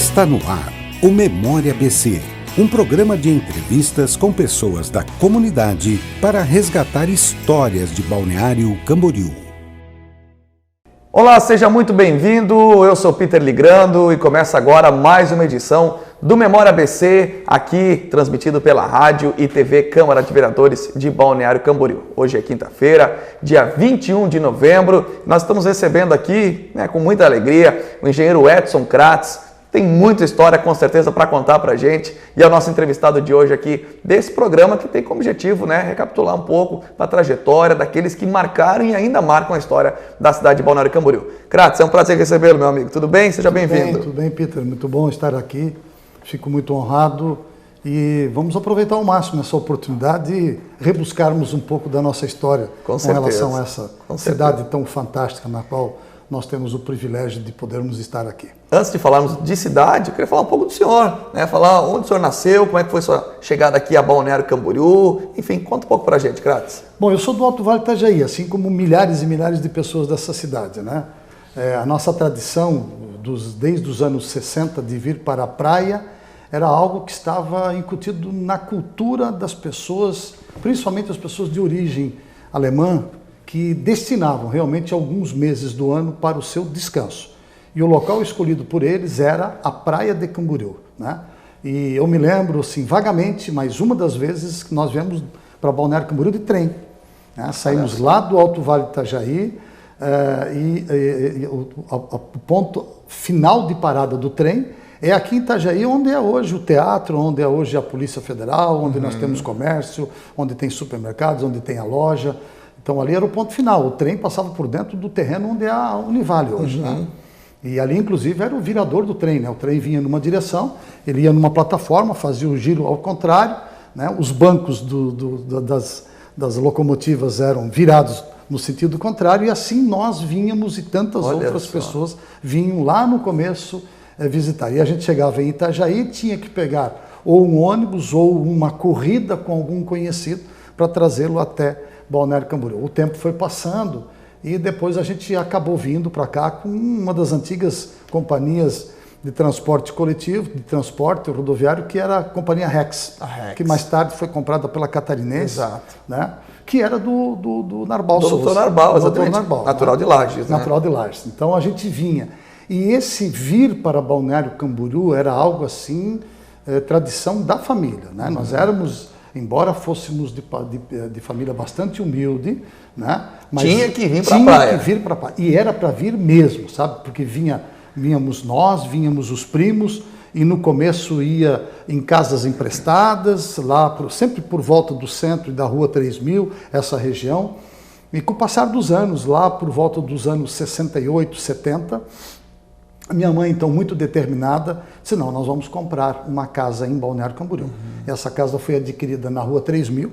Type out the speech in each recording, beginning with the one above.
Está no ar o Memória ABC, um programa de entrevistas com pessoas da comunidade para resgatar histórias de Balneário Camboriú. Olá, seja muito bem-vindo, eu sou Peter Ligrando e começa agora mais uma edição do Memória ABC, aqui transmitido pela Rádio e TV Câmara de Vereadores de Balneário Camboriú. Hoje é quinta-feira, dia 21 de novembro, nós estamos recebendo aqui, com muita alegria, o engenheiro Edson Kratz. Tem muita história, com certeza, para contar para a gente. E é o nosso entrevistado de hoje aqui, desse programa que tem como objetivo, recapitular um pouco da trajetória daqueles que marcaram e ainda marcam a história da cidade de Balneário Camboriú. Kratz, é um prazer recebê-lo, meu amigo. Tudo bem? Seja bem-vindo. Tudo bem, Peter. Muito bom estar aqui. Fico muito honrado e vamos aproveitar ao máximo essa oportunidade de rebuscarmos um pouco da nossa história com relação a essa cidade tão fantástica na qual nós temos o privilégio de podermos estar aqui. Antes de falarmos de cidade, eu queria falar um pouco do senhor, falar onde o senhor nasceu, como é que foi sua chegada aqui a Balneário Camboriú, enfim, conta um pouco pra gente, Kratz. Bom, eu sou do Alto Vale do Itajaí, assim como milhares e milhares de pessoas dessa cidade, a nossa tradição, desde os anos 60, de vir para a praia, era algo que estava incutido na cultura das pessoas, principalmente as pessoas de origem alemã, que destinavam realmente alguns meses do ano para o seu descanso. E o local escolhido por eles era a Praia de Camboriú. E eu me lembro, assim, vagamente, mas uma das vezes que nós viemos para Balneário Camboriú de trem. Saímos lá do Alto Vale do Itajaí o ponto final de parada do trem é aqui em Itajaí, onde é hoje o teatro, onde é hoje a Polícia Federal, onde nós temos comércio, onde tem supermercados, onde tem a loja. Então ali era o ponto final, o trem passava por dentro do terreno onde é a Univale hoje. E ali inclusive era o virador do trem, o trem vinha numa direção, ele ia numa plataforma, fazia o giro ao contrário, os bancos das locomotivas eram virados no sentido contrário e assim nós vínhamos e tantas outras pessoas vinham lá no começo visitar. E a gente chegava em Itajaí, tinha que pegar ou um ônibus ou uma corrida com algum conhecido para trazê-lo até Balneário Camboriú. O tempo foi passando e depois a gente acabou vindo para cá com uma das antigas companhias de transporte coletivo, de transporte rodoviário, que era a companhia Rex, que mais tarde foi comprada pela Catarinense, que era do Narbal Souza. Dr. Narbal, exatamente. Natural de Lages. Natural de Lages. Então a gente vinha. E esse vir para Balneário Camboriú era algo assim, tradição da família. Nós éramos, embora fôssemos de família bastante humilde, mas tinha que vir para a praia. Tinha que vir para a praia. E era para vir mesmo, sabe? Porque vinhamos nós, vinhamos os primos, e no começo ia em casas emprestadas, sempre por volta do centro e da Rua 3000, essa região. E com o passar dos anos, lá por volta dos anos 68, 70, a minha mãe, então, muito determinada, disse, não, nós vamos comprar uma casa em Balneário Camboriú. Essa casa foi adquirida na Rua 3000,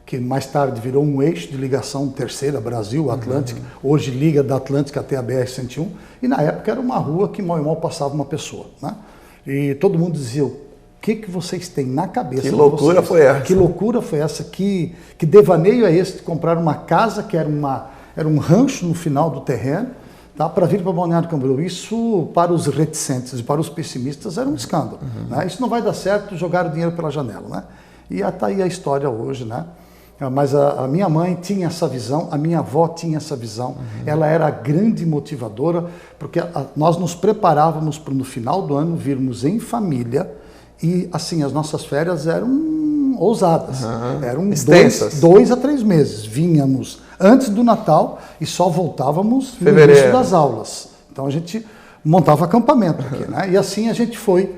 que mais tarde virou um eixo de ligação terceira, Brasil, Atlântica. Hoje liga da Atlântica até a BR-101. E na época era uma rua que mal e mal passava uma pessoa. E todo mundo dizia, o que vocês têm na cabeça? Que loucura foi essa? Que loucura foi essa? Que devaneio é esse de comprar uma casa que era um rancho no final do terreno, para vir para Balneário Camboriú? Isso, para os reticentes e para os pessimistas, era um escândalo. Isso não vai dar certo, jogar o dinheiro pela janela. E está aí a história hoje. Mas a minha mãe tinha essa visão, a minha avó tinha essa visão. Ela era a grande motivadora, porque nós nos preparávamos para, no final do ano, virmos em família e, assim, as nossas férias eram ousadas. Eram extensas. 2 a 3 meses. Vínhamos antes do Natal e só voltávamos no início das aulas. Então a gente montava acampamento aqui, E assim a gente foi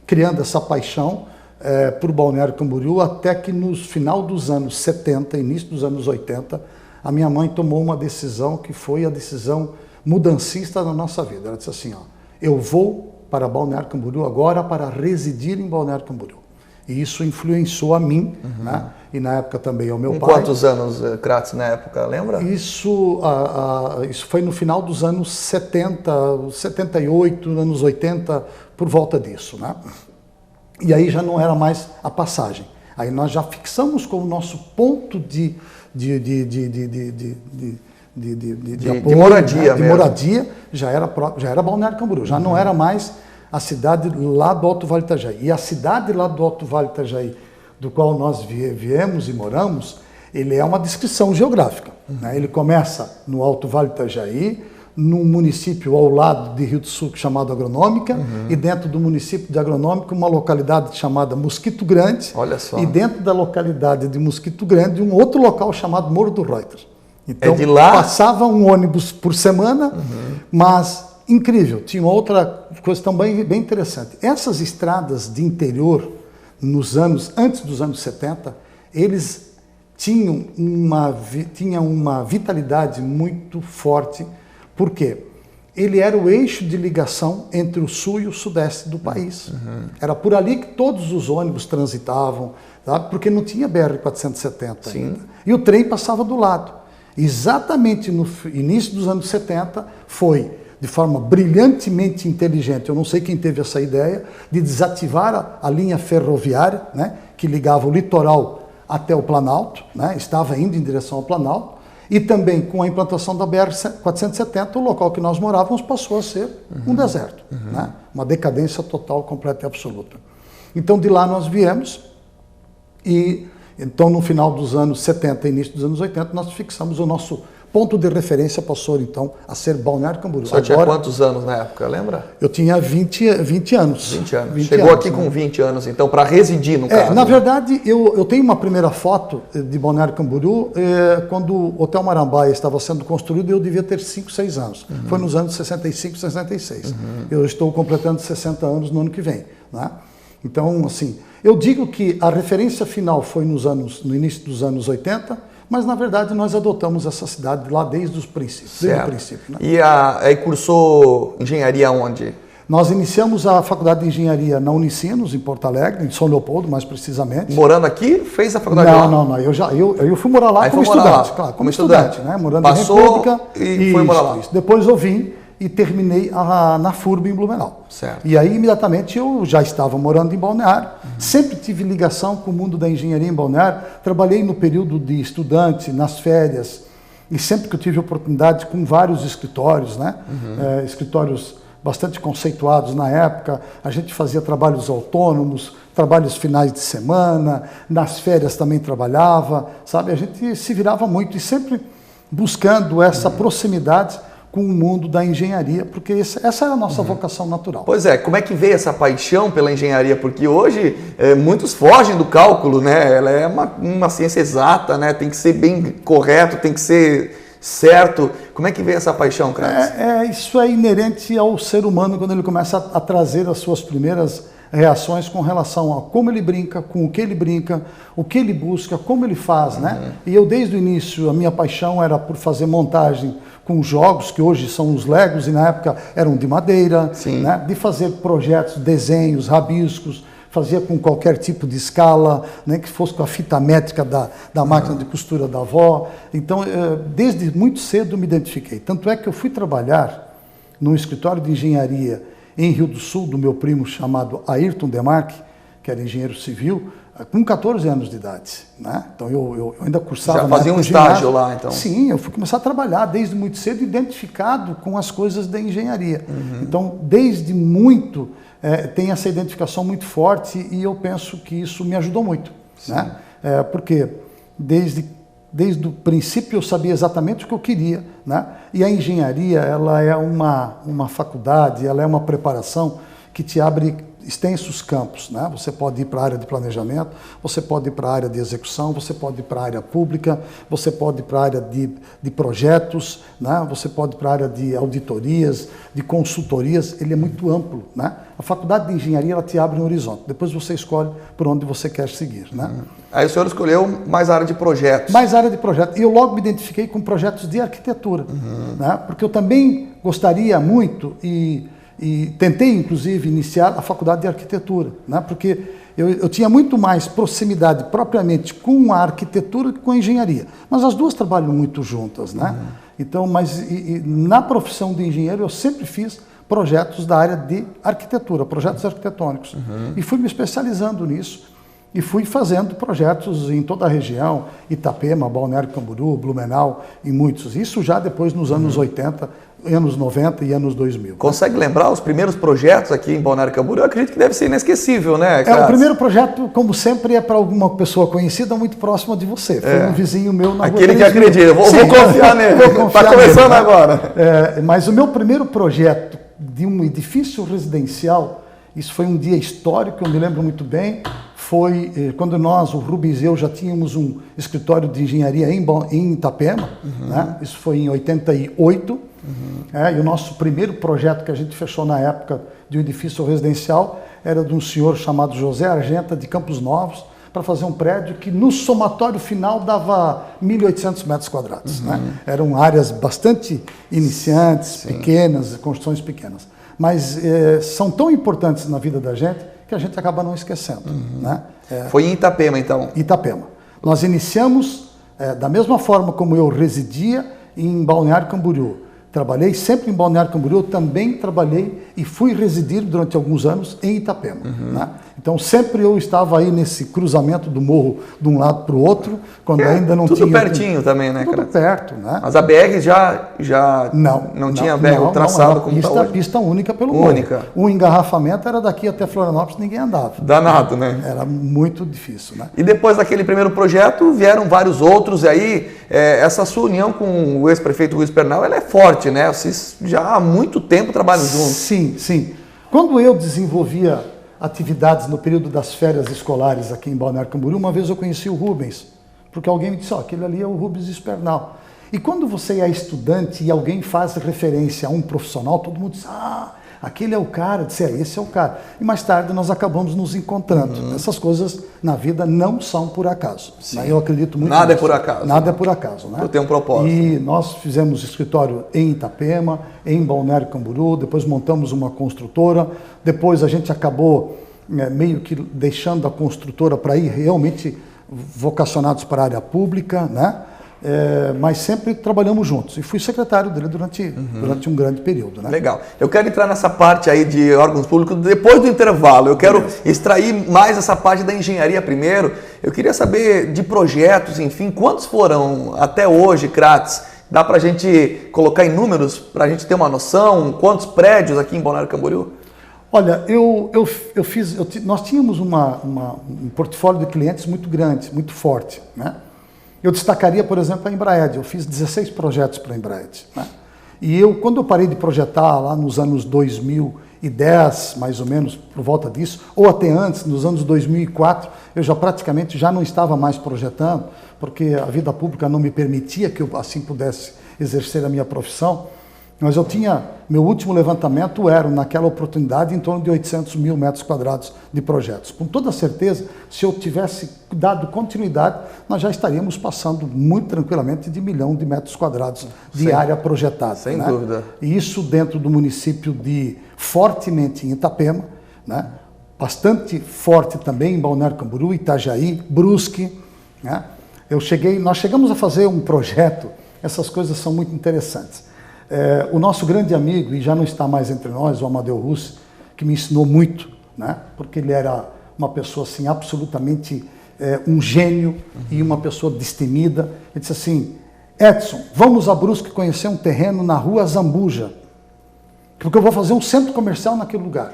criando essa paixão por Balneário Camboriú, até que no final dos anos 70, início dos anos 80, a minha mãe tomou uma decisão que foi a decisão mudancista na nossa vida. Ela disse assim, eu vou para Balneário Camboriú agora para residir em Balneário Camboriú. E isso influenciou a mim, e na época também ao meu pai. Quantos anos, Kratz, na época, lembra? Isso foi no final dos anos 70, 78, anos 80, por volta disso. E aí já não era mais a passagem. Aí nós já fixamos como nosso ponto de moradia mesmo. Moradia, já era Balneário Camboriú. Já não era mais a cidade lá do Alto Vale do Itajaí. E a cidade lá do Alto Vale do Itajaí, do qual nós viemos e moramos, ele é uma descrição geográfica. Né? Ele começa no Alto Vale do Itajaí, num município ao lado de Rio do Sul chamado Agronômica, e dentro do município de Agronômica uma localidade chamada Mosquito Grande, olha só. E dentro da localidade de Mosquito Grande um outro local chamado Morro do Reuter. Então de lá? Passava um ônibus por semana, mas incrível, tinha uma outra coisa também bem interessante. Essas estradas de interior, antes dos anos 70, eles tinham uma vitalidade muito forte. Por quê? Ele era o eixo de ligação entre o sul e o sudeste do país. Era por ali que todos os ônibus transitavam, sabe? Porque não tinha BR-470 ainda. E o trem passava do lado. Exatamente no início dos anos 70, foi, de forma brilhantemente inteligente, eu não sei quem teve essa ideia, de desativar a linha ferroviária, né, que ligava o litoral até o Planalto, né, estava indo em direção ao Planalto, e também com a implantação da BR-470, o local que nós morávamos passou a ser um deserto, né? Uma decadência total, completa e absoluta. Então de lá nós viemos e então no final dos anos 70 e início dos anos 80 nós fixamos o nosso ponto de referência, passou então a ser Balneário Camboriú. Você tinha quantos anos na época, lembra? Eu tinha 20 anos. 20 anos. Chegou aqui com 20 anos, então, para residir no caso. Na verdade, eu tenho uma primeira foto de Balneário Camboriú quando o Hotel Marambaia estava sendo construído e eu devia ter 5, 6 anos. Foi nos anos 65, 66. Eu estou completando 60 anos no ano que vem. Né? Então, assim, eu digo que a referência final foi no início dos anos 80, mas, na verdade, nós adotamos essa cidade lá desde os princípios. Desde o princípio, né? E aí cursou engenharia onde? Nós iniciamos a faculdade de engenharia na Unicinos, em Porto Alegre, em São Leopoldo, mais precisamente. Morando aqui? Fez a faculdade lá? Não. Eu fui morar lá como estudante, claro. Como estudante, né? Morando Passou em República. E foi morar lá. Isso. Depois eu vim e terminei na FURB em Blumenau. Certo. E aí, imediatamente, eu já estava morando em Balneário. Sempre tive ligação com o mundo da engenharia em Balneário. Trabalhei no período de estudante, nas férias, e sempre que eu tive oportunidade com vários escritórios, né? Escritórios bastante conceituados na época. A gente fazia trabalhos autônomos, trabalhos finais de semana, nas férias também trabalhava, sabe? A gente se virava muito e sempre buscando essa proximidade com o mundo da engenharia, porque essa é a nossa vocação natural. Pois é, como é que veio essa paixão pela engenharia? Porque hoje muitos fogem do cálculo, né? Ela é uma ciência exata, né? Tem que ser bem correto, tem que ser certo. Como é que veio essa paixão, Kratos? Isso é inerente ao ser humano quando ele começa a trazer as suas primeiras reações com relação a como ele brinca, com o que ele busca, como ele faz, né? E eu desde o início, a minha paixão era por fazer montagem com jogos que hoje são os Legos e na época eram de madeira, né? De fazer projetos, desenhos, rabiscos, fazia com qualquer tipo de escala, né? Que fosse com a fita métrica da máquina de costura da avó. Então, desde muito cedo me identifiquei. Tanto é que eu fui trabalhar num escritório de engenharia em Rio do Sul, do meu primo chamado Ayrton Demarque, que era engenheiro civil, com 14 anos de idade. Né? Então eu ainda cursava... Já fazia um estágio lá, então? Sim, eu fui começar a trabalhar desde muito cedo, identificado com as coisas da engenharia. Então, desde muito, tem essa identificação muito forte e eu penso que isso me ajudou muito. Né? Porque desde o princípio eu sabia exatamente o que eu queria, né? E a engenharia, ela é uma faculdade, ela é uma preparação que te abre extensos campos, né? Você pode ir para a área de planejamento, você pode ir para a área de execução, você pode ir para a área pública, você pode ir para a área de projetos, né? Você pode ir para a área de auditorias, de consultorias, ele é muito amplo, né? A faculdade de engenharia, ela te abre um horizonte, depois você escolhe por onde você quer seguir, né? Aí o senhor escolheu mais a área de projetos. Mais área de projetos. E eu logo me identifiquei com projetos de arquitetura, né? Porque eu também gostaria muito e tentei, inclusive, iniciar a faculdade de arquitetura, né? Porque eu tinha muito mais proximidade propriamente com a arquitetura que com a engenharia. Mas as duas trabalham muito juntas, né? Então, na profissão de engenheiro eu sempre fiz projetos da área de arquitetura, projetos arquitetônicos. E fui me especializando nisso. e fui fazendo projetos em toda a região, Itapema, Balneário Camboriú, Blumenau e muitos. Isso já depois nos anos 80, anos 90 e anos 2000. Consegue lembrar os primeiros projetos aqui em Balneário Camboriú? Eu acredito que deve ser inesquecível, né? O primeiro projeto, como sempre, é para alguma pessoa conhecida muito próxima de você. Foi um vizinho meu na rua. Aquele que acredita. Eu vou confiar nele. Está começando nele, agora. Mas o meu primeiro projeto de um edifício residencial, isso foi um dia histórico, eu me lembro muito bem, foi quando nós, o Rubens e eu, já tínhamos um escritório de engenharia em Itapema, né? Isso foi em 88, e o nosso primeiro projeto que a gente fechou na época de um edifício residencial era de um senhor chamado José Argenta, de Campos Novos, para fazer um prédio que no somatório final dava 1.800 metros quadrados. Né? Eram áreas bastante iniciantes, pequenas, construções pequenas. Mas são tão importantes na vida da gente que a gente acaba não esquecendo. Né? Foi em Itapema, então? Itapema. Nós iniciamos da mesma forma como eu residia em Balneário Camboriú. Trabalhei sempre em Balneário Camboriú, também trabalhei e fui residir durante alguns anos em Itapema. Né? Então sempre eu estava aí nesse cruzamento do morro de um lado para o outro, quando ainda não tudo tinha... Tudo pertinho também, né, cara? Tudo perto, né? Mas a BR já não tinha BR traçado como está hoje? Pista única pelo morro. O engarrafamento era daqui até Florianópolis, ninguém andava. Danado, né? Era muito difícil, né? E depois daquele primeiro projeto vieram vários outros, e aí essa sua união com o ex-prefeito Ruiz Pernal, ela é forte, né? Vocês já há muito tempo trabalham juntos. Sim, sim. Quando eu desenvolvia atividades no período das férias escolares aqui em Balneário Camboriú, uma vez eu conheci o Rubens, porque alguém me disse, aquele ali é o Rubens Pernal. E quando você é estudante e alguém faz referência a um profissional, todo mundo diz, aquele é o cara, disse, esse é o cara. E mais tarde nós acabamos nos encontrando. Essas coisas na vida não são por acaso. Né? Eu acredito muito Nada nisso. É por acaso. Nada é por acaso. Né? Tu tem um propósito. E nós fizemos escritório em Itapema, em Balneário Camboriú, depois montamos uma construtora, depois a gente acabou meio que deixando a construtora para ir realmente vocacionados para a área pública, né? Mas sempre trabalhamos juntos. E fui secretário dele durante um grande período. Né? Legal. Eu quero entrar nessa parte aí de órgãos públicos depois do intervalo. Eu quero extrair mais essa parte da engenharia primeiro. Eu queria saber de projetos, enfim, quantos foram até hoje, Crates? Dá para a gente colocar em números, para a gente ter uma noção? Quantos prédios aqui em Balneário Camboriú? Olha, nós tínhamos um portfólio de clientes muito grande, muito forte, né? Eu destacaria, por exemplo, a Embraed. Eu fiz 16 projetos para a Embraed. Né? E quando eu parei de projetar lá nos anos 2010, mais ou menos, por volta disso, ou até antes, nos anos 2004, eu já praticamente não estava mais projetando, porque a vida pública não me permitia que eu assim pudesse exercer a minha profissão. Mas eu tinha, meu último levantamento era, naquela oportunidade, em torno de 800 mil metros quadrados de projetos. Com toda certeza, se eu tivesse dado continuidade, nós já estaríamos passando muito tranquilamente de 1 milhão de metros quadrados de área projetada. Sem dúvida. E isso dentro do município de fortemente em Itapema, né? Bastante forte também em Balneário Camboriú, Itajaí, Brusque. Né? Nós chegamos a fazer um projeto, essas coisas são muito interessantes. O nosso grande amigo, e já não está mais entre nós, o Amadeu Russi, que me ensinou muito, né? Porque ele era uma pessoa assim, absolutamente um gênio e uma pessoa destemida. Ele disse assim, Edson, vamos a Brusque conhecer um terreno na rua Zambuja, porque eu vou fazer um centro comercial naquele lugar.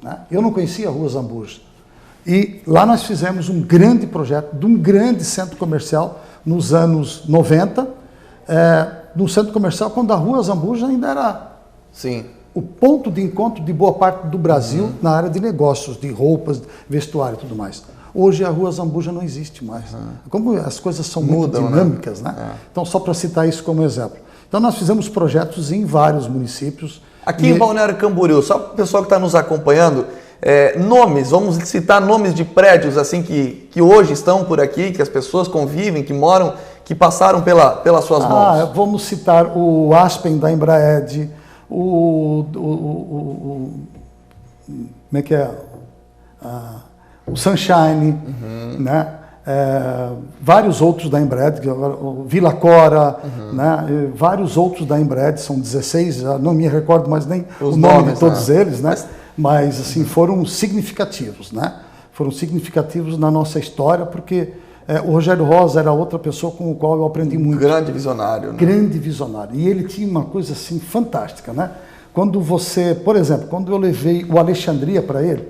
Né? Eu não conhecia a rua Zambuja. E lá nós fizemos um grande projeto de um grande centro comercial nos anos 90, num centro comercial, quando a rua Zambuja ainda era o ponto de encontro de boa parte do Brasil na área de negócios, de roupas, vestuário e tudo mais. Hoje a rua Zambuja não existe mais. Como as coisas são muito dinâmicas, né? Então, só para citar isso como exemplo. Então, nós fizemos projetos em vários municípios. Aqui em Balneário Camboriú, só para o pessoal que está nos acompanhando, nomes, vamos citar nomes de prédios assim que hoje estão por aqui, que as pessoas convivem, que moram, que passaram pelas suas mãos. Vamos citar o Aspen da Embraed, como é que é? O Sunshine, né? Vários outros da Embraed, o Vila Cora, né? Vários outros da Embraed, são 16, já não me recordo mais nem o nome de todos eles, né? Mas assim, foram significativos, né? foram significativos na nossa história, porque o Rogério Rosa era outra pessoa com o qual eu aprendi muito. Grande visionário, né? Grande visionário. E ele tinha uma coisa assim fantástica, né? Quando você, por exemplo, quando eu levei o Alexandria para ele,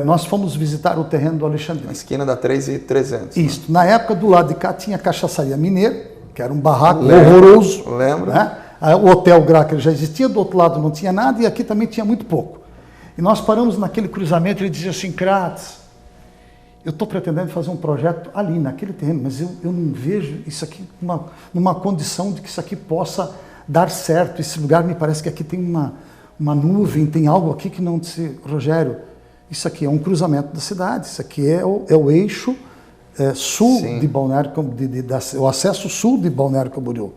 nós fomos visitar o terreno do Alexandria. Na esquina da 3.300. Isso. Né? Na época, do lado de cá, tinha a Cachaçaria Mineira, que era um barraco horroroso. Lembro. Né? O Hotel Gracker já existia, do outro lado não tinha nada, e aqui também tinha muito pouco. E nós paramos naquele cruzamento, ele dizia assim, Kratz, eu estou pretendendo fazer um projeto ali, naquele terreno, mas eu não vejo isso aqui numa condição de que isso aqui possa dar certo. Esse lugar me parece que aqui tem uma nuvem, tem algo aqui que não disse, Rogério, isso aqui é um cruzamento da cidade, isso aqui é o eixo sul de Balneário, o acesso sul de Balneário Camboriú.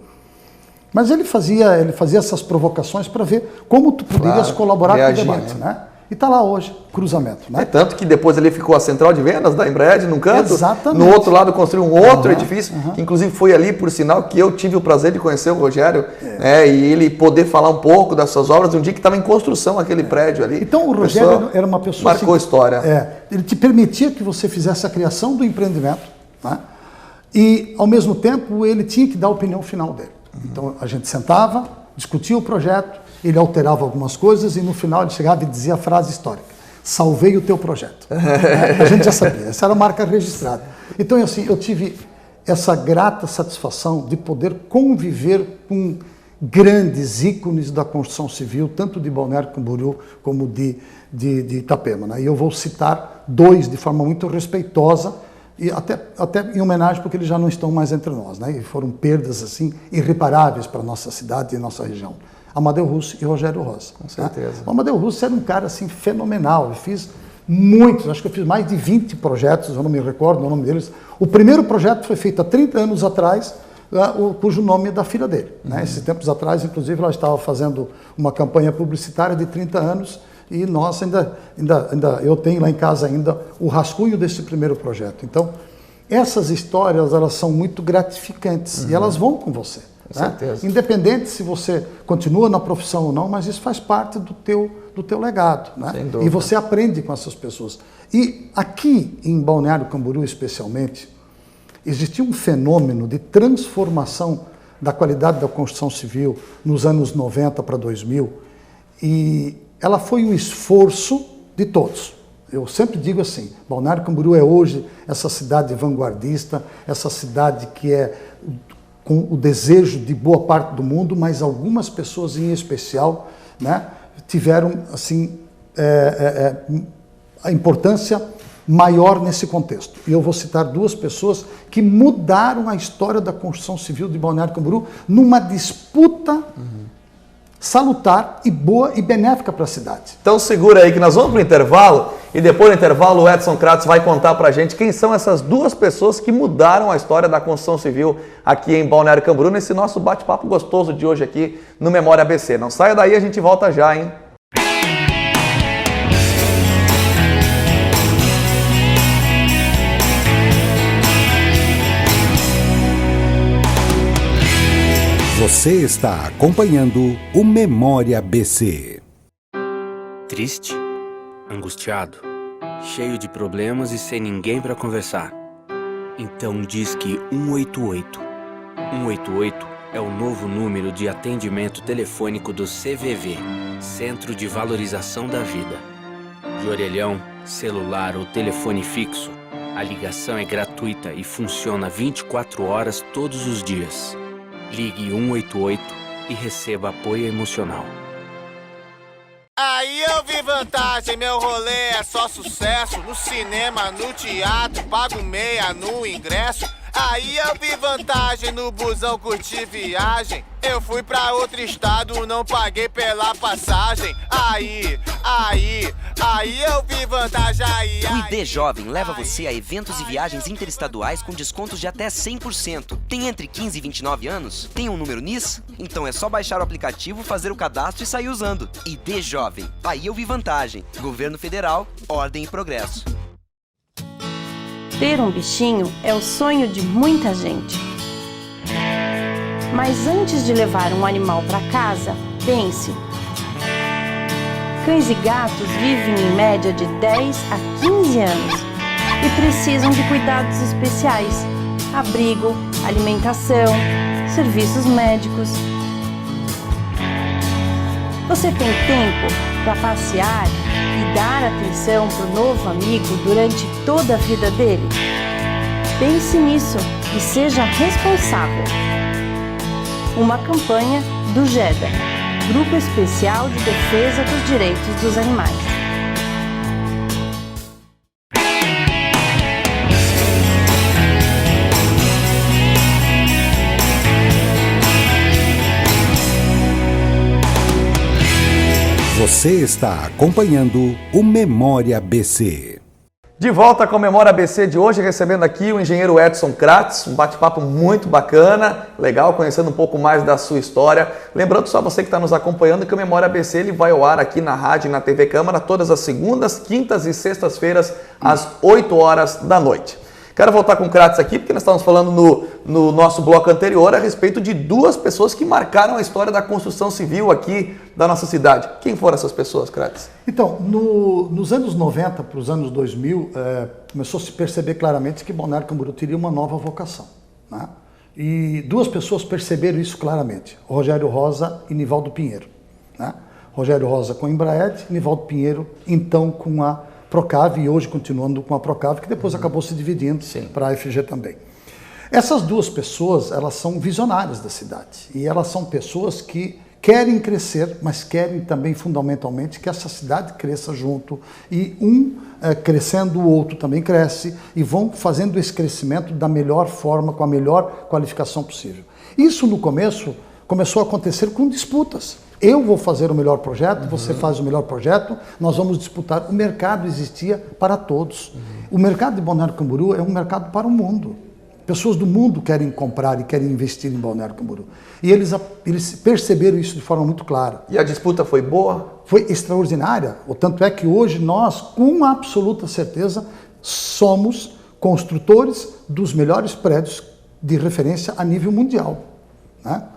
Mas ele fazia essas provocações para ver como tu poderias colaborar com o debate, né? E está lá hoje, cruzamento, né? Tanto que depois ali ficou a central de vendas da Embred num canto. Exatamente. No outro lado construiu um outro edifício, que inclusive foi ali, por sinal, que eu tive o prazer de conhecer o Rogério, e ele poder falar um pouco das suas obras, um dia que estava em construção aquele prédio ali. Então o Rogério era uma pessoa marcou assim, história. Ele te permitia que você fizesse a criação do empreendimento, né? E ao mesmo tempo ele tinha que dar a opinião final dele. Então a gente sentava, discutia o projeto, ele alterava algumas coisas e no final ele chegava e dizia a frase histórica: salvei o teu projeto. A gente já sabia, essa era a marca registrada. Então assim, eu tive essa grata satisfação de poder conviver com grandes ícones da construção civil, tanto de Balneário Camboriú como de Itapema, né? E eu vou citar dois de forma muito respeitosa, e até em homenagem porque eles já não estão mais entre nós, né? E foram perdas assim irreparáveis para a nossa cidade e nossa região. Amadeu Russo e Rogério Rosa. Com certeza. Né? O Amadeu Russo era um cara assim fenomenal. Eu fiz muitos, acho que eu fiz mais de 20 projetos, eu não me recordo o nome deles. O primeiro projeto foi feito há 30 anos atrás, cujo nome é da filha dele. Né? Esses tempos atrás, inclusive, ela estava fazendo uma campanha publicitária de 30 anos e nós eu tenho lá em casa ainda o rascunho desse primeiro projeto. Então, essas histórias, elas são muito gratificantes e elas vão com você. Com certeza. Independente se você continua na profissão ou não, mas isso faz parte do teu legado. Né? Sem dúvida. E você aprende com essas pessoas. E aqui em Balneário Camboriú, especialmente, existia um fenômeno de transformação da qualidade da construção civil nos anos 90 para 2000, e ela foi um esforço de todos. Eu sempre digo assim, Balneário Camboriú é hoje essa cidade vanguardista, essa cidade que é com o desejo de boa parte do mundo, mas algumas pessoas em especial, né, tiveram assim, a importância maior nesse contexto. E eu vou citar duas pessoas que mudaram a história da construção civil de Balneário Camboriú numa disputa salutar e boa e benéfica para a cidade. Então segura aí que nós vamos para o intervalo e depois do intervalo o Edson Kratz vai contar para a gente quem são essas duas pessoas que mudaram a história da construção civil aqui em Balneário Camboriú nesse nosso bate-papo gostoso de hoje aqui no Memória ABC. Não saia daí, a gente volta já, hein? Você está acompanhando o Memória ABC. Triste, angustiado, cheio de problemas e sem ninguém para conversar. Então disque 188. 188 é o novo número de atendimento telefônico do CVV, Centro de Valorização da Vida. De orelhão, celular ou telefone fixo, a ligação é gratuita e funciona 24 horas todos os dias. Ligue 188 e receba apoio emocional. Aí eu vi vantagem, meu rolê é só sucesso. No cinema, no teatro, pago meia no ingresso. Aí eu vi vantagem, no busão curti viagem. Eu fui pra outro estado, não paguei pela passagem. Aí eu vi vantagem. O ID Jovem leva você a eventos e viagens interestaduais com descontos de até 100%. Tem entre 15 e 29 anos? Tem um número NIS? Então é só baixar o aplicativo, fazer o cadastro e sair usando. ID Jovem. Aí eu vi vantagem. Governo Federal, ordem e progresso. Ter um bichinho é o sonho de muita gente. Mas antes de levar um animal para casa, pense: Cães e gatos vivem em média de 10 a 15 anos e precisam de cuidados especiais, abrigo, alimentação, serviços médicos. Você tem tempo para passear e dar atenção para o novo amigo durante toda a vida dele? Pense nisso e seja responsável. Uma campanha do GEDA, Grupo Especial de Defesa dos Direitos dos Animais. Você está acompanhando o Memória ABC. De volta com a Memória ABC de hoje, recebendo aqui o engenheiro Edson Kratz, um bate-papo muito bacana, legal, conhecendo um pouco mais da sua história. Lembrando só você que está nos acompanhando que o Memória ABC ele vai ao ar aqui na rádio e na TV Câmara todas as segundas, quintas e sextas-feiras, às 8 horas da noite. Quero voltar com o Kratz aqui, porque nós estávamos falando no nosso bloco anterior a respeito de duas pessoas que marcaram a história da construção civil aqui da nossa cidade. Quem foram essas pessoas, Kratz? Então, nos anos 90 para os anos 2000, começou a se perceber claramente que Balneário Camboriú teria uma nova vocação, né? E duas pessoas perceberam isso claramente, Rogério Rosa e Nivaldo Pinheiro, né? Rogério Rosa com a Embraed, Nivaldo Pinheiro então com a Procave, e hoje continuando com a Procave, que depois acabou se dividindo para a FG também. Essas duas pessoas, elas são visionárias da cidade, e elas são pessoas que querem crescer, mas querem também fundamentalmente que essa cidade cresça junto, e crescendo, o outro também cresce, e vão fazendo esse crescimento da melhor forma, com a melhor qualificação possível. Isso no começo começou a acontecer com disputas. Eu vou fazer o melhor projeto, você faz o melhor projeto, nós vamos disputar. O mercado existia para todos. O mercado de Balneário Camboriú é um mercado para o mundo. Pessoas do mundo querem comprar e querem investir em Balneário Camboriú. E eles perceberam isso de forma muito clara. E a disputa foi boa? Foi extraordinária. O tanto é que hoje nós, com absoluta certeza, somos construtores dos melhores prédios de referência a nível mundial.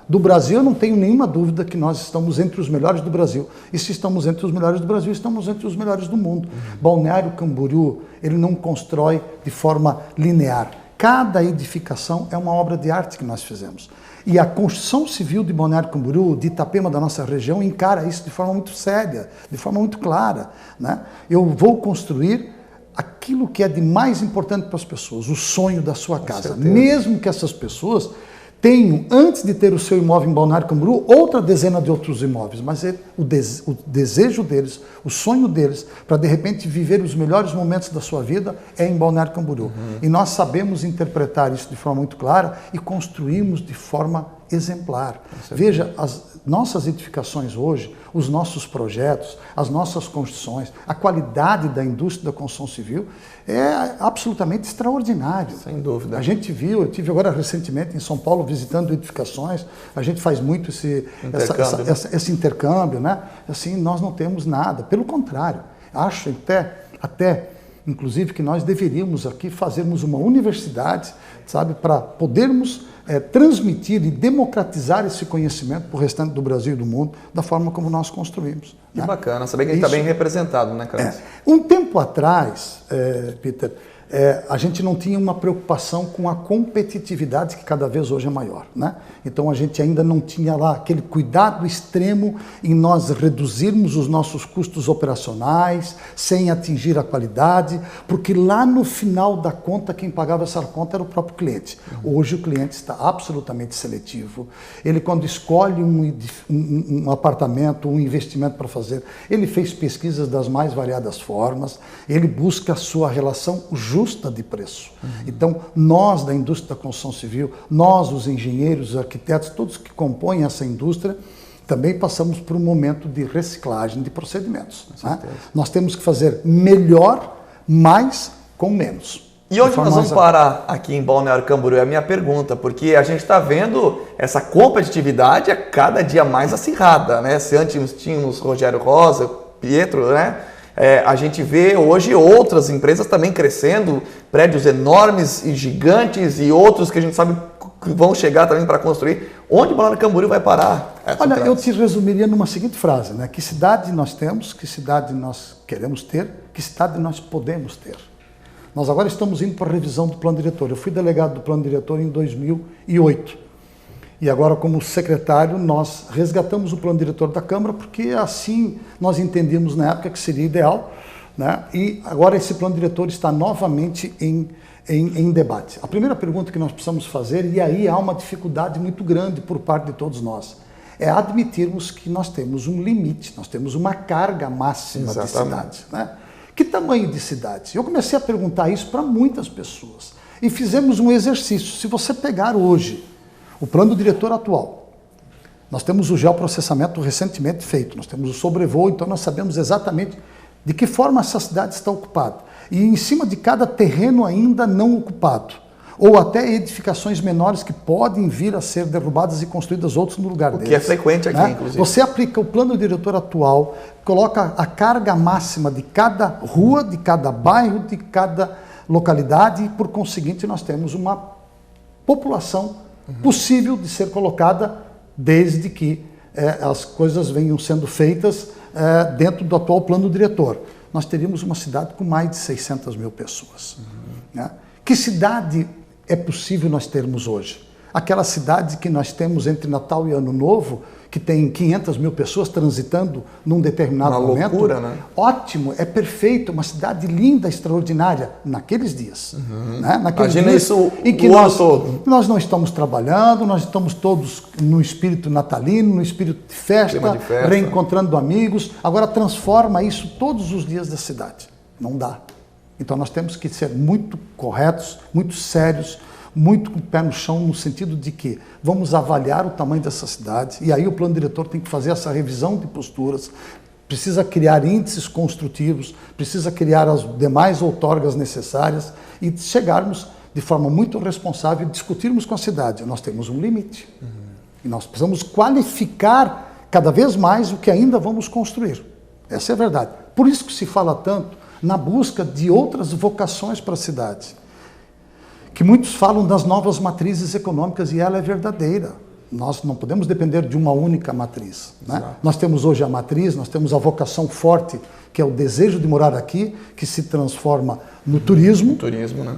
Do Brasil, eu não tenho nenhuma dúvida que nós estamos entre os melhores do Brasil. E se estamos entre os melhores do Brasil, estamos entre os melhores do mundo. Balneário Camboriú, ele não constrói de forma linear. Cada edificação é uma obra de arte que nós fizemos. E a construção civil de Balneário Camboriú, de Itapema, da nossa região, encara isso de forma muito séria, de forma muito clara, né? Eu vou construir aquilo que é de mais importante para as pessoas, o sonho da sua casa. Mesmo que essas pessoas tenho, antes de ter o seu imóvel em Balneário Camboriú, outra dezena de outros imóveis, mas o desejo deles, o sonho deles, para de repente viver os melhores momentos da sua vida, é em Balneário Camboriú. E nós sabemos interpretar isso de forma muito clara e construímos de forma exemplar. Veja, as nossas edificações hoje, os nossos projetos, as nossas construções, a qualidade da indústria da construção civil é absolutamente extraordinário. Sem dúvida. A gente viu, eu tive agora recentemente em São Paulo visitando edificações, a gente faz muito esse intercâmbio, né? Assim, nós não temos nada, pelo contrário, acho até inclusive que nós deveríamos aqui fazermos uma universidade, sabe, para podermos transmitir e democratizar esse conhecimento para o restante do Brasil e do mundo, da forma como nós construímos. Que bacana, saber que a gente está bem representado, né, Kratz? Um tempo atrás, Peter, a gente não tinha uma preocupação com a competitividade que cada vez hoje é maior, né? Então a gente ainda não tinha lá aquele cuidado extremo em nós reduzirmos os nossos custos operacionais sem atingir a qualidade, porque lá no final da conta quem pagava essa conta era o próprio cliente. Hoje o cliente está absolutamente seletivo. Ele, quando escolhe um apartamento, um investimento para fazer, ele fez pesquisas das mais variadas formas, ele busca a sua relação justa de preço. Então, nós da indústria da construção civil, nós os engenheiros, os arquitetos, todos que compõem essa indústria, também passamos por um momento de reciclagem de procedimentos. Né? Nós temos que fazer melhor, mais com menos. E onde nós vamos parar aqui em Balneário Camboriú? É a minha pergunta, porque a gente está vendo essa competitividade a cada dia mais acirrada, né? Se antes tínhamos Rogério Rosa, Pietro, né? A gente vê hoje outras empresas também crescendo, prédios enormes e gigantes e outros que a gente sabe que vão chegar também para construir. Onde Balneário Camboriú vai parar? Olha, eu te resumiria numa seguinte frase, né? Que cidade nós temos, que cidade nós queremos ter, que cidade nós podemos ter. Nós agora estamos indo para a revisão do plano diretor. Eu fui delegado do plano diretor em 2008. E agora, como secretário, nós resgatamos o plano diretor da Câmara, porque assim nós entendíamos na época que seria ideal, né? E agora esse plano diretor está novamente em debate. A primeira pergunta que nós precisamos fazer, e aí há uma dificuldade muito grande por parte de todos nós, é admitirmos que nós temos um limite, nós temos uma carga máxima de cidade, né? Que tamanho de cidade? Eu comecei a perguntar isso para muitas pessoas e fizemos um exercício. Se você pegar hoje o plano diretor atual, nós temos o geoprocessamento recentemente feito, nós temos o sobrevoo, então nós sabemos exatamente de que forma essa cidade está ocupada. E em cima de cada terreno ainda não ocupado, ou até edificações menores que podem vir a ser derrubadas e construídas outros no lugar deles. O que é frequente aqui, né? Inclusive. Você aplica o plano diretor atual, coloca a carga máxima de cada rua, de cada bairro, de cada localidade, e por conseguinte nós temos uma população possível de ser colocada desde que as coisas venham sendo feitas dentro do atual plano diretor. Nós teríamos uma cidade com mais de 600 mil pessoas. Né? Que cidade é possível nós termos hoje? Aquela cidade que nós temos entre Natal e Ano Novo, que tem 500 mil pessoas transitando num determinado momento. Uma loucura, né? Ótimo, é perfeito, uma cidade linda, extraordinária, naqueles dias. Né? Naqueles Imagina dias isso em que o ano todo. nós não estamos trabalhando, nós estamos todos no espírito natalino, no espírito de festa, reencontrando amigos. Agora transforma isso todos os dias da cidade. Não dá. Então nós temos que ser muito corretos, muito sérios, muito com o pé no chão, no sentido de que vamos avaliar o tamanho dessa cidade, e aí o plano diretor tem que fazer essa revisão de posturas, precisa criar índices construtivos, precisa criar as demais outorgas necessárias e chegarmos de forma muito responsável e discutirmos com a cidade. Nós temos um limite. E nós precisamos qualificar cada vez mais o que ainda vamos construir. Essa é a verdade. Por isso que se fala tanto na busca de outras vocações para a cidade. Que muitos falam das novas matrizes econômicas, e ela é verdadeira. Nós não podemos depender de uma única matriz. Né? Nós temos hoje a matriz, nós temos a vocação forte, que é o desejo de morar aqui, que se transforma no turismo.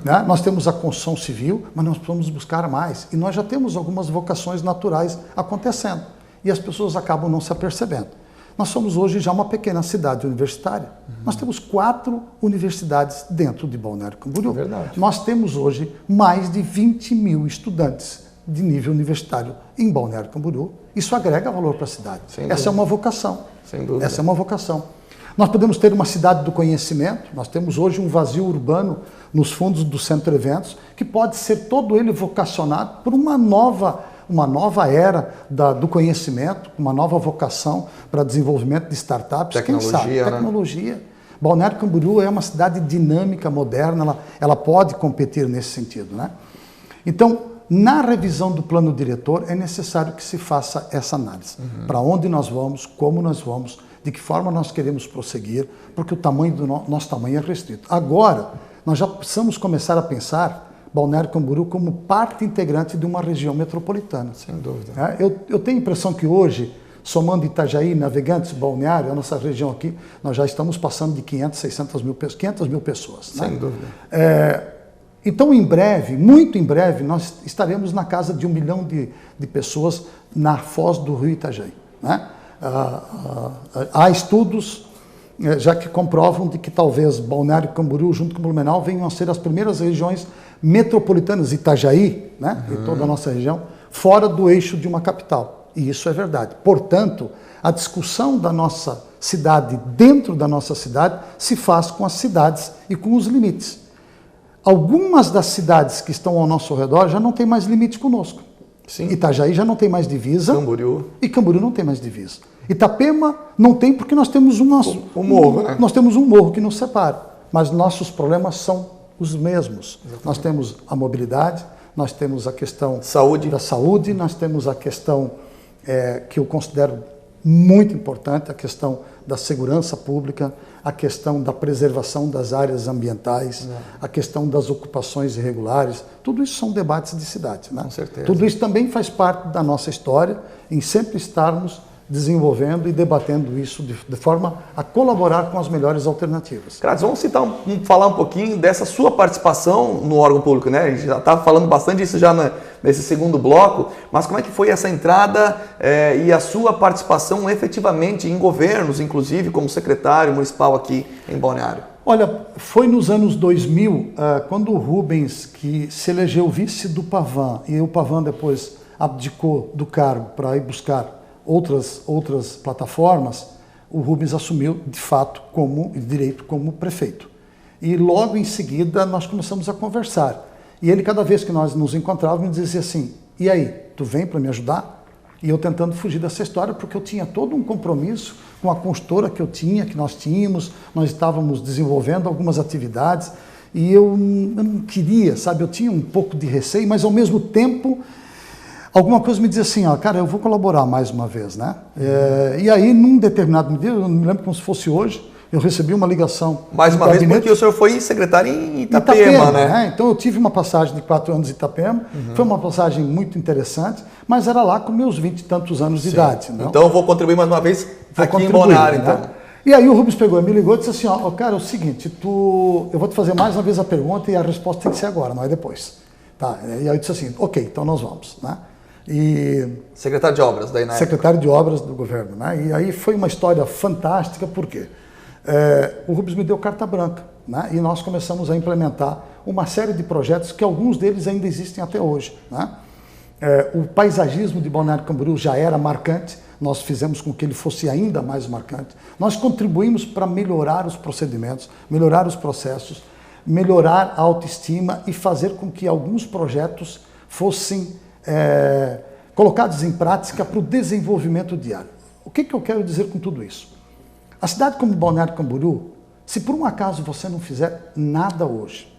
Né? Nós temos a construção civil, mas nós precisamos buscar mais. E nós já temos algumas vocações naturais acontecendo. E as pessoas acabam não se apercebendo. Nós somos hoje já uma pequena cidade universitária. Nós temos 4 universidades dentro de Balneário Camboriú. Nós temos hoje mais de 20 mil estudantes de nível universitário em Balneário Camboriú. Isso agrega valor para a cidade. Essa é uma vocação. Sem dúvida. Essa é uma vocação. Nós podemos ter uma cidade do conhecimento. Nós temos hoje um vazio urbano nos fundos do Centro Eventos, que pode ser todo ele vocacionado por uma nova era do conhecimento, uma nova vocação para desenvolvimento de startups. Tecnologia, quem sabe? Tecnologia. Balneário Camboriú é uma cidade dinâmica, moderna, ela pode competir nesse sentido. Né? Então, na revisão do plano diretor, é necessário que se faça essa análise. Para onde nós vamos, como nós vamos, de que forma nós queremos prosseguir, porque o tamanho do nosso tamanho é restrito. Agora, nós já precisamos começar a pensar Balneário Camboriú como parte integrante de uma região metropolitana. Sem dúvida. Eu tenho a impressão que hoje, somando Itajaí, Navegantes, Balneário, a nossa região aqui, nós já estamos passando de 500 mil pessoas. Sem dúvida. Então, em breve, muito em breve, nós estaremos na casa de 1 milhão de pessoas na foz do rio Itajaí. Né? Há estudos já que comprovam de que talvez Balneário Camboriú, junto com Blumenau, venham a ser as primeiras regiões metropolitanas, Itajaí, né, e toda a nossa região, fora do eixo de uma capital. E isso é verdade. Portanto, a discussão da nossa cidade, dentro da nossa cidade, se faz com as cidades e com os limites. Algumas das cidades que estão ao nosso redor já não têm mais limite conosco. Sim. Itajaí já não tem mais divisa. Camboriú. E Camboriú não tem mais divisa. Itapema não tem porque nós temos um morro, né? Nós temos um morro que nos separa. Mas nossos problemas são os mesmos. Exatamente. Nós temos a mobilidade, nós temos a questão da saúde, nós temos a questão que eu considero muito importante, a questão da segurança pública, a questão da preservação das áreas ambientais, a questão das ocupações irregulares, tudo isso são debates de cidade, né? Com certeza. Tudo isso também faz parte da nossa história, em sempre estarmos desenvolvendo e debatendo isso de forma a colaborar com as melhores alternativas. Crates, vamos falar um pouquinho dessa sua participação no órgão público, né? A gente já estava falando bastante disso já nesse segundo bloco, mas como é que foi essa entrada e a sua participação efetivamente em governos, inclusive como secretário municipal aqui em Balneário? Olha, foi nos anos 2000, quando o Rubens, que se elegeu vice do Pavan, e o Pavan depois abdicou do cargo para ir buscar outras plataformas, o Rubens assumiu de fato direito como prefeito. E logo em seguida nós começamos a conversar. E ele, cada vez que nós nos encontrávamos, dizia assim: e aí, tu vem para me ajudar? E eu tentando fugir dessa história, porque eu tinha todo um compromisso com a consultora que nós tínhamos, nós estávamos desenvolvendo algumas atividades, e eu não queria, sabe, eu tinha um pouco de receio, mas ao mesmo tempo alguma coisa me dizia assim, cara, eu vou colaborar mais uma vez, né? E aí, num determinado dia, eu não me lembro como se fosse hoje, eu recebi uma ligação. Mais uma vez, porque o senhor foi secretário em Itapema, né? Então eu tive uma passagem de 4 anos em Itapema, foi uma passagem muito interessante, mas era lá com meus 20 e tantos anos de idade. Não? Então eu vou contribuir mais uma vez aqui em Balneário, então. Né? E aí o Rubens pegou e me ligou e disse assim, cara, é o seguinte, eu vou te fazer mais uma vez a pergunta e a resposta tem que ser agora, não é depois. Tá? E aí eu disse assim, ok, então nós vamos, né? E secretário de obras daí na secretário de obras do governo, né? E aí foi uma história fantástica, por quê? O Rubens me deu carta branca, né? E nós começamos a implementar uma série de projetos que alguns deles ainda existem até hoje, né? O paisagismo de Balneário Camboriú já era marcante, nós fizemos com que ele fosse ainda mais marcante. Nós contribuímos para melhorar os procedimentos, melhorar os processos, melhorar a autoestima e fazer com que alguns projetos fossem colocados em prática para o desenvolvimento diário. O que eu quero dizer com tudo isso? A cidade como Balneário Camboriú, se por um acaso você não fizer nada hoje,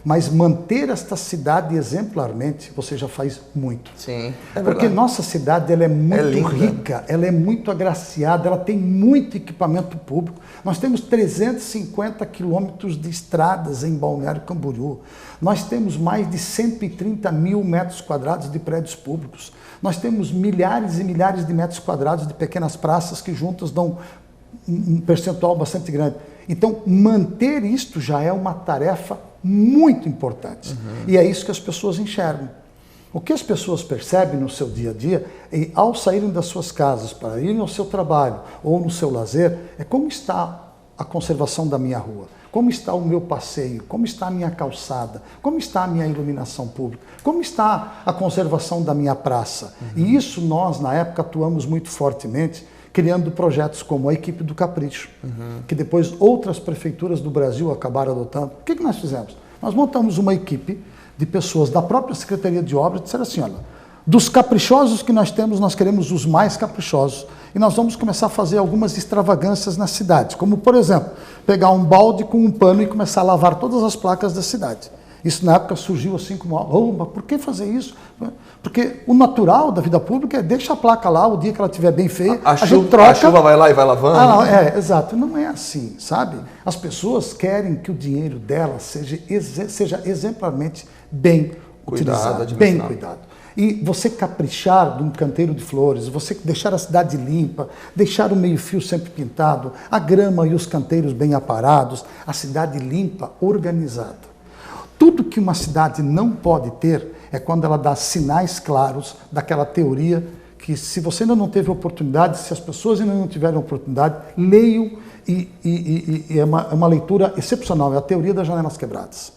mas manter esta cidade exemplarmente, você já faz muito. Sim, Porque nossa cidade ela é muito rica, ela é muito agraciada, ela tem muito equipamento público. Nós temos 350 quilômetros de estradas em Balneário Camboriú. Nós temos mais de 130 mil metros quadrados de prédios públicos. Nós temos milhares e milhares de metros quadrados de pequenas praças que juntas dão um percentual bastante grande. Então, manter isto já é uma tarefa muito importante. E é isso que as pessoas enxergam. O que as pessoas percebem no seu dia a dia, ao saírem das suas casas para irem ao seu trabalho ou no seu lazer, é como está a conservação da minha rua, como está o meu passeio, como está a minha calçada, como está a minha iluminação pública, como está a conservação da minha praça. E isso nós, na época, atuamos muito fortemente, criando projetos como a equipe do Capricho, que depois outras prefeituras do Brasil acabaram adotando. O que nós fizemos? Nós montamos uma equipe de pessoas da própria Secretaria de Obras e disseram assim, olha, dos caprichosos que nós temos, nós queremos os mais caprichosos. E nós vamos começar a fazer algumas extravagâncias na cidade, como, por exemplo, pegar um balde com um pano e começar a lavar todas as placas da cidade. Isso na época surgiu assim como, mas por que fazer isso? Porque o natural da vida pública é deixa a placa lá, o dia que ela estiver bem feia, a gente troca. A chuva vai lá e vai lavando. Exato. Não é assim, sabe? As pessoas querem que o dinheiro delas seja exemplarmente bem utilizado, bem cuidado. E você caprichar de um canteiro de flores, você deixar a cidade limpa, deixar o meio-fio sempre pintado, a grama e os canteiros bem aparados, a cidade limpa, organizada. Tudo que uma cidade não pode ter é quando ela dá sinais claros daquela teoria que, se você ainda não teve oportunidade, se as pessoas ainda não tiverem oportunidade, leiam e é uma leitura excepcional, é a teoria das janelas quebradas.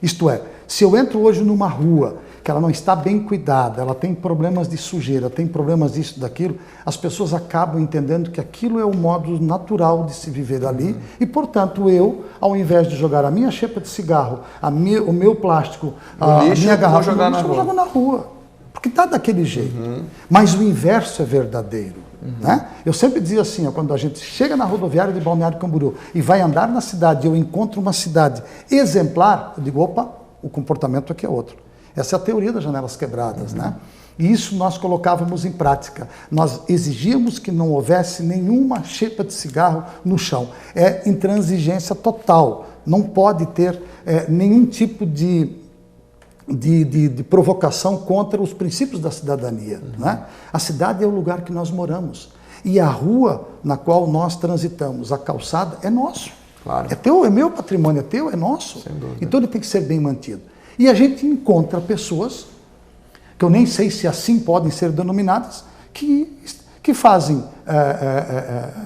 Isto é, se eu entro hoje numa rua que ela não está bem cuidada, ela tem problemas de sujeira, tem problemas disso, daquilo, as pessoas acabam entendendo que aquilo é o modo natural de se viver ali e, portanto, eu, ao invés de jogar a minha xepa de cigarro, o meu plástico, a minha garrafa, eu jogo na rua, porque está daquele jeito. Mas o inverso é verdadeiro. Né? Eu sempre dizia assim, quando a gente chega na rodoviária de Balneário Camboriú e vai andar na cidade, eu encontro uma cidade exemplar, eu digo, opa, o comportamento aqui é outro. Essa é a teoria das janelas quebradas, né? E isso nós colocávamos em prática. Nós exigíamos que não houvesse nenhuma xepa de cigarro no chão. É intransigência total. Não pode ter nenhum tipo de provocação contra os princípios da cidadania. Né? A cidade é o lugar que nós moramos. E a rua na qual nós transitamos, a calçada, é nosso. Claro. É teu, é meu patrimônio, é teu, é nosso. Então ele tem que ser bem mantido. E a gente encontra pessoas, que eu nem sei se assim podem ser denominadas, que fazem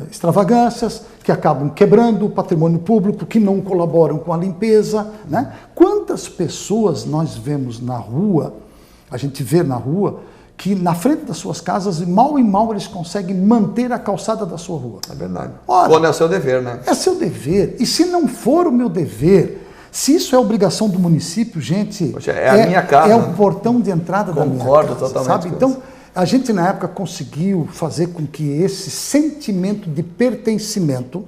extravagâncias, que acabam quebrando o patrimônio público, que não colaboram com a limpeza. Né? Quantas pessoas nós vemos na rua, a gente vê na rua, que na frente das suas casas, mal e mal eles conseguem manter a calçada da sua rua. É verdade. Ora, quando é o seu dever, né? É seu dever. E se não for o meu dever, se isso é obrigação do município, gente... Poxa, é a minha casa. É o portão de entrada da minha casa. Concordo totalmente. Sabe? Então, a gente na época conseguiu fazer com que esse sentimento de pertencimento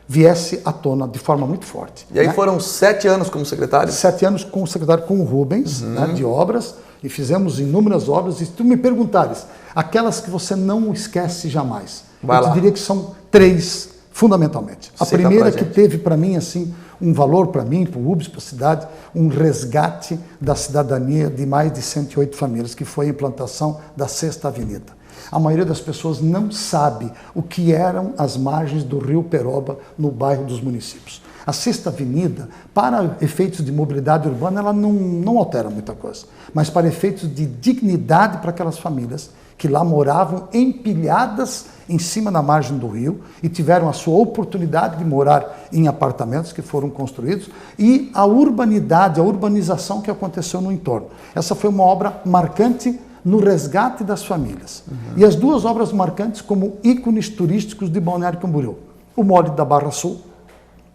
viesse à tona de forma muito forte. E aí foram 7 anos como secretário? 7 anos como secretário com o Rubens, né, de obras, e fizemos inúmeras obras. E se tu me perguntares, aquelas que você não esquece jamais, eu te diria que são 3, fundamentalmente. A primeira que teve para mim, assim, um valor para mim, para o Rubens, para a cidade, um resgate da cidadania de mais de 108 famílias, que foi a implantação da 6ª Avenida. A maioria das pessoas não sabe o que eram as margens do Rio Peroba no bairro dos Municípios. A 6ª Avenida, para efeitos de mobilidade urbana, ela não altera muita coisa, mas para efeitos de dignidade para aquelas famílias que lá moravam empilhadas em cima da margem do rio e tiveram a sua oportunidade de morar em apartamentos que foram construídos, e a urbanidade, a urbanização que aconteceu no entorno. Essa foi uma obra marcante no resgate das famílias. E as 2 obras marcantes como ícones turísticos de Balneário Camboriú. O Mole da Barra Sul.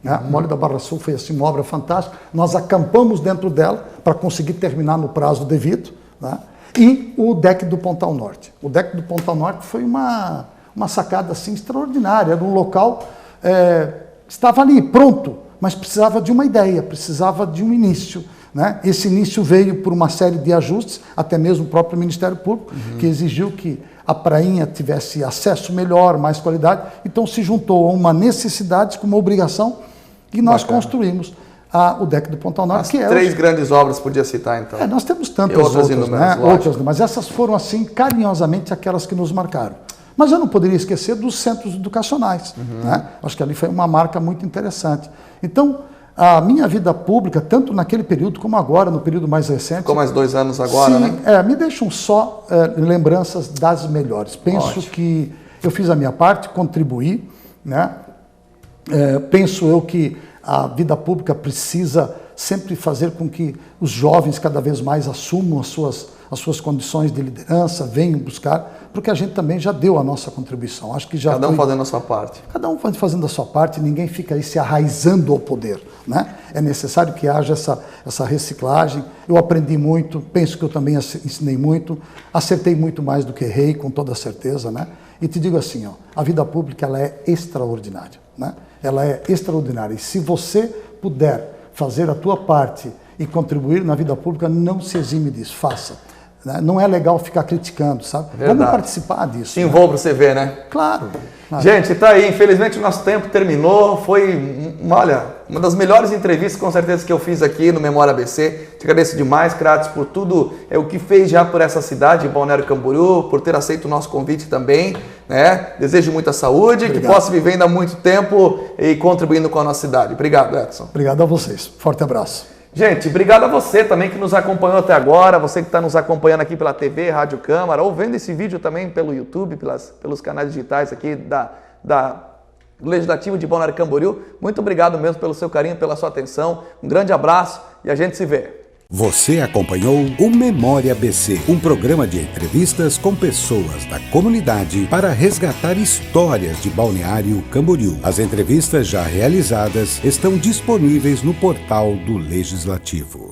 Né? O Mole da Barra Sul foi assim, uma obra fantástica. Nós acampamos dentro dela para conseguir terminar no prazo devido. Né? E o deck do Pontal Norte. O deck do Pontal Norte foi uma sacada assim, extraordinária. Era um local, estava ali, pronto, mas precisava de uma ideia, precisava de um início. Né? Esse início veio por uma série de ajustes, até mesmo o próprio Ministério Público, que exigiu que a prainha tivesse acesso melhor, mais qualidade. Então se juntou a uma necessidade com uma obrigação, e nós construímos o deck do Pontal Norte. As 3 grandes obras podia citar, então. Nós temos tantas outras, né? Outras, mas essas foram assim carinhosamente aquelas que nos marcaram. Mas eu não poderia esquecer dos centros educacionais. Né? Acho que ali foi uma marca muito interessante. Então, a minha vida pública, tanto naquele período como agora, no período mais recente... Ficou mais 2 anos agora, sim, né? Me deixam só lembranças das melhores. Penso que eu fiz a minha parte, contribuí, né? Penso eu que a vida pública precisa sempre fazer com que os jovens cada vez mais assumam as suas condições de liderança, venham buscar, porque a gente também já deu a nossa contribuição. Acho que já cada um fazendo a sua parte. Cada um fazendo a sua parte, ninguém fica aí se arraizando ao poder. Né? É necessário que haja essa reciclagem. Eu aprendi muito, penso que eu também ensinei muito, acertei muito mais do que errei, com toda certeza. Né? E te digo assim, a vida pública ela é extraordinária. Né? Ela é extraordinária. E se você puder fazer a tua parte e contribuir na vida pública, não se exime disso, faça. Né? Não é legal ficar criticando, sabe? Verdade. Vamos participar disso. Se envolva para você ver, né? Claro. Gente, tá aí. Infelizmente o nosso tempo terminou. Foi, uma das melhores entrevistas, com certeza, que eu fiz aqui no Memória ABC. Te agradeço demais, Kratos, por tudo o que fez já por essa cidade, Balneário Camboriú, por ter aceito o nosso convite também. Né? Desejo muita saúde, que possa viver ainda muito tempo e contribuindo com a nossa cidade. Obrigado, Edson. Obrigado a vocês. Forte abraço. Gente, obrigado a você também que nos acompanhou até agora, você que está nos acompanhando aqui pela TV, Rádio Câmara, ou vendo esse vídeo também pelo YouTube, pelos canais digitais aqui do Legislativo de Balneário Camboriú. Muito obrigado mesmo pelo seu carinho, pela sua atenção. Um grande abraço e a gente se vê. Você acompanhou o Memória ABC, um programa de entrevistas com pessoas da comunidade para resgatar histórias de Balneário Camboriú. As entrevistas já realizadas estão disponíveis no portal do Legislativo.